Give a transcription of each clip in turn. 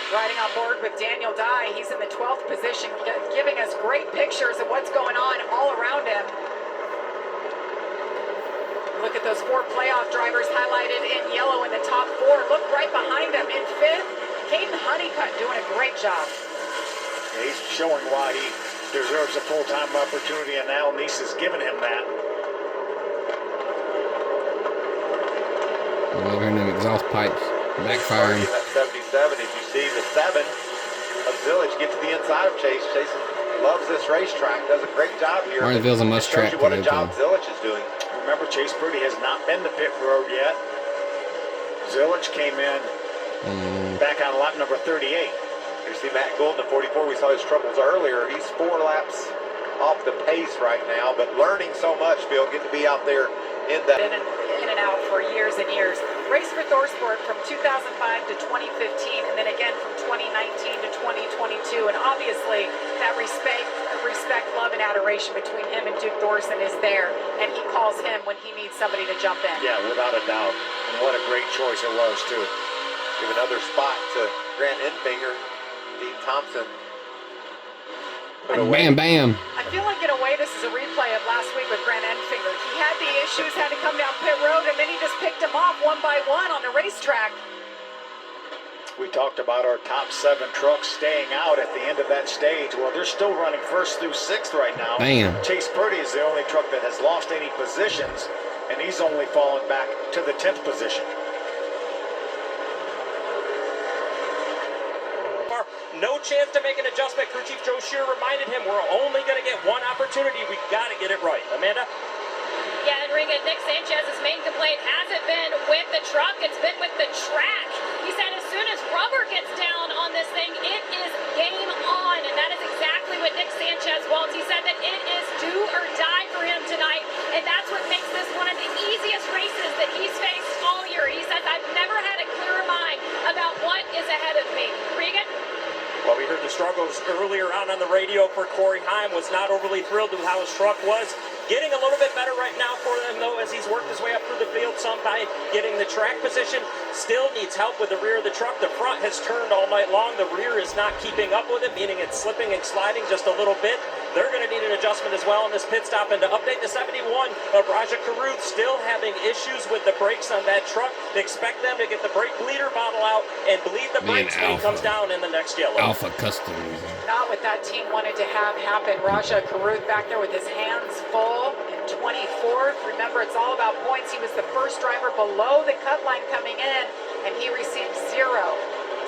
Riding on board with Daniel Dye. He's in the 12th position, giving us great pictures of what's going on all around him. Look at those 4 playoff drivers highlighted in yellow in the top 4. Look right behind them in 5th. Caden Honeycutt doing a great job. Yeah, he's showing why he deserves a full-time opportunity, and Al Neese has given him that. Over in them exhaust pipes, backfiring. That 77, if you see the 7 of Zillage get to the inside of Chase. Chase loves this racetrack, does a great job here. Martinsville's a must track what a today, job too. Zillage is doing. Remember, Chase Purdy has not been to pit road yet. Zillage came in back on lap number 38. You see Matt Goulden at 44. We saw his troubles earlier. He's 4 laps off the pace right now, but learning so much, Bill, get to be out there in that. In and out for years and years. Raced for Thorsport from 2005 to 2015, and then again from 2019 to 2022. And obviously, that respect, love, and adoration between him and Duke Thorson is there. And he calls him when he needs somebody to jump in. Yeah, without a doubt. And what a great choice it was, too. Give another spot to Grant Enfinger. Dean Thompson. Bam, bam. I feel like in a way this is a replay of last week with Grant Enfinger. He had the issues, had to come down pit road, and then he just picked them off one by one on the racetrack. We talked about our top 7 trucks staying out at the end of that stage. Well, they're still running 1st through 6th right now. Bam. Chase Purdy is the only truck that has lost any positions, and he's only fallen back to the 10th position. No chance to make an adjustment. Crew Chief Joe Shear reminded him we're only going to get one opportunity. We got to get it right. Amanda? Yeah, Enrique, Nick Sanchez's main complaint hasn't been with the truck, it's been with the track. He said as soon as rubber gets down on this thing, it is game on, and that is exactly what Nick Sanchez wants. He said that it is do or die for him tonight, and that's what makes this one of the easiest races that he's faced all year. He says, I've never had a clearer mind about what is ahead of me. Regan? Well, we heard the struggles earlier on the radio for Corey Heim. Was not overly thrilled with how his truck was. Getting a little bit better right now for him, though, as he's worked his way up through the field, some by getting the track position. Still needs help with the rear of the truck. The front has turned all night long. The rear is not keeping up with it, meaning it's slipping and sliding just a little bit. They're going to need an adjustment as well in this pit stop. And to update the 71 of Raja Caruth, still having issues with the brakes on that truck. They expect them to get the brake bleeder bottle out and bleed the brakes when he comes down in the next yellow. Alpha Customs. Not what that team wanted to have happen. Raja Caruth back there with his hands full in 24th. Remember, it's all about points. He was the first driver below the cut line coming in, and he received 0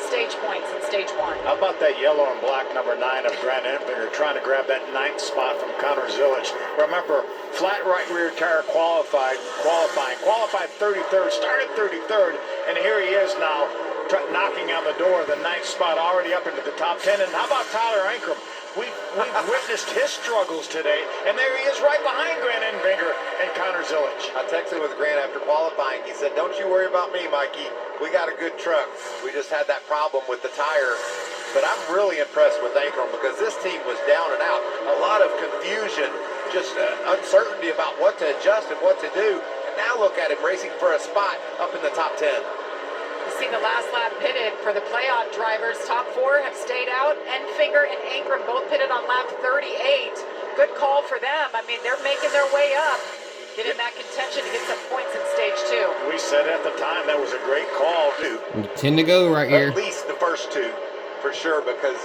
stage points in stage 1. How about that yellow and black number 9 of Grant Enfinger trying to grab that 9th spot from Connor Zillage? Remember, flat right rear tire qualifying, 33rd, started 33rd, and here he is now knocking on the door, the 9th spot already up into the top 10. And how about Tyler Ankrum? We've witnessed his struggles today, and there he is right behind Grant Enfinger and Connor Zillage. I texted with Grant after qualifying. He said, don't you worry about me, Mikey. We got a good truck. We just had that problem with the tire. But I'm really impressed with Ankrum because this team was down and out. A lot of confusion, just uncertainty about what to adjust and what to do. And now look at him racing for a spot up in the top 10. You see the last lap pitted for the playoff drivers. Top 4 have stayed out. Enfinger and Ankrum both pitted on lap 38. Good call for them. I mean, they're making their way up. Get in that contention to get some points in stage 2. We said at the time that was a great call, too. 10 to go right here. At least the first 2, for sure, because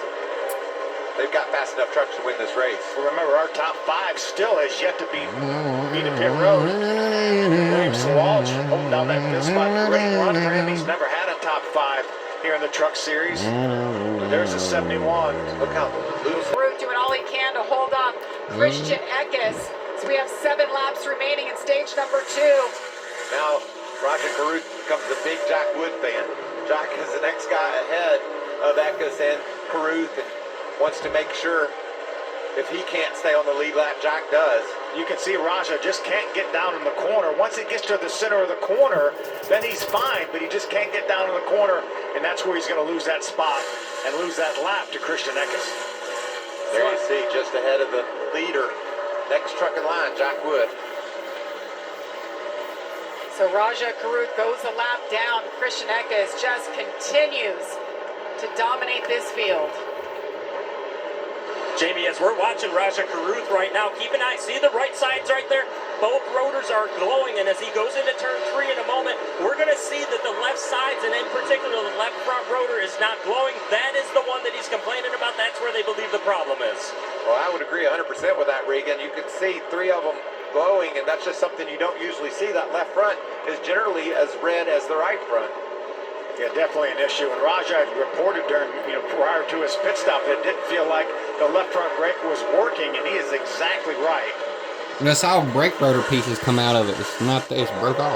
they've got fast enough trucks to win this race. Remember, our top 5 still has yet to be a pit road. Williams Walsh holding down that fifth spot. Great run for him. He's never had a top 5 here in the Truck Series. There's a 71. Look how loose. Caruth doing all he can to hold up Christian Eckes. So we have 7 laps remaining in stage number 2. Now, Roger Caruth becomes a big Jack Wood fan. Jack is the next guy ahead of Eckes and Caruth and wants to make sure if he can't stay on the lead lap, Jack does. You can see Raja just can't get down in the corner. Once it gets to the center of the corner, then he's fine, but he just can't get down in the corner, and that's where he's going to lose that spot and lose that lap to Christian Eckes. There you see, just ahead of the leader. Next truck in line, Jack Wood. So Raja Caruth goes a lap down. Christian Eckes just continues to to dominate this field. Jamie, as we're watching Raja Caruth right now, keep an eye. See the right sides right there? Both rotors are glowing, and as he goes into turn 3 in a moment, we're going to see that the left sides, and in particular the left front rotor, is not glowing. That is the one that he's complaining about. That's where they believe the problem is. Well, I would agree 100% with that, Regan. You can see 3 of them glowing, and that's just something you don't usually see. That left front is generally as red as the right front. Yeah, definitely an issue. And Rajah reported during, prior to his pit stop, it didn't feel like the left front brake was working, and he is exactly right. And I saw brake rotor pieces come out of it. It's not, it's broke off.